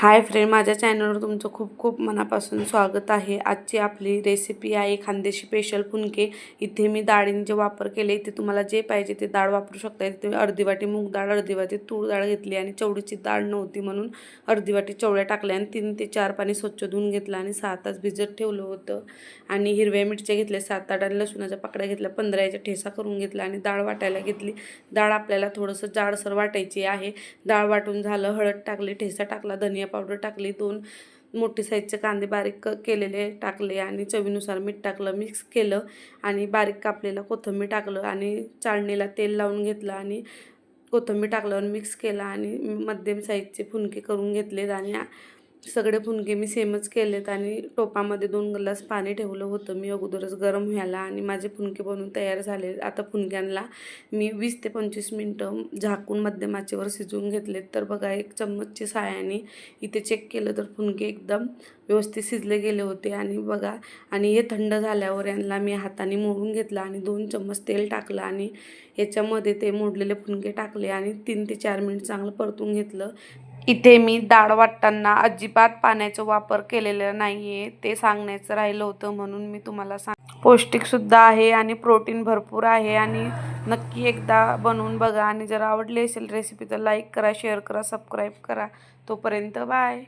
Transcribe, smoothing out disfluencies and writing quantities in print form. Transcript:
Hi friend, माझ्या चॅनलवर तुमचं खूप खूप मनापासून स्वागत आहे। आजची आपली रेसिपी आहे खानदेशी स्पेशल फुनके। इथे मी डाळींचे वापर केले। इथे तुम्हाला जे पाहिजे ते डाळ वापरू शकता। इथे अर्धी वाटी मूग डाळ, अर्धी वाटी तूर डाळ घेतली आणि चवळीची डाळ नव्हती म्हणून अर्धी वाटी चवळ्या टाकल्या आणि 3 ते 4 पाणी स्वच्छ धुवून घेतलं आणि 6 तास भिजत ठेवलं होतं। आणि हिरव्या मिरच्या घेतल्या 7-8 आणि लसूणाच्या पाकळ्या घेतल्या, 15 याचा ठेचा करून घेतला आणि डाळ वाटायला घेतली। डाळ आपल्याला थोडंसं जाडसर वाटायची आहे। डाळ वाटून झालं, हळद टाकली, ठेचा टाकला, धनिया पावडर टाकली, 2 मोठी साईजचे कांदे बारीक केलेले टाकले आणि चवीनुसार मीठ टाकलं, मिक्स केलं आणि बारीक कापलेलं कोथिंबीर टाकलं आणि चाळणीला तेल लावून घेतलं आणि कोथिंबीर टाकल्यावर मिक्स केलं आणि मध्यम साईजचे फुनके करून घेतलेत आणि सगळे फुनके मी सेमच केलेत आणि टोपामध्ये 2 ग्लास पाणी ठेवलं होतं मी अगोदरच गरम व्हायला आणि माझे फुनके बनवून तयार झाले। आता फुनक्यांना मी 20 ते 25 मिनिटं झाकून मध्यम आचेवर शिजवून घेतलेत। तर बघा, एक चम्मचच्या साहाय्याने इथे चेक केलं तर फुनके एकदम व्यवस्थित शिजले गेले होते आणि बघा, आणि हे थंड झाल्यावर यांना मी हाताने मोडून घेतलं आणि 2 चम्मच तेल टाकलं आणि याच्यामध्ये ते मोडलेले फुनके टाकले आणि 3 ते 4 मिनिट चांगलं परतून घेतलं। इथे मी डाळ वाटताना अजिबात पाण्याचा वापर केलेला नाहीये, ते सांगण्याचं राहिलं होतं म्हणून मी तुम्हाला पौष्टिकसुद्धा आहे आणि प्रोटीन भरपूर आहे आणि नक्की एकदा बनवून बघा। आणि जर आवडली असेल रेसिपी तर लाईक करा, शेअर करा, सबस्क्राईब करा। तोपर्यंत बाय।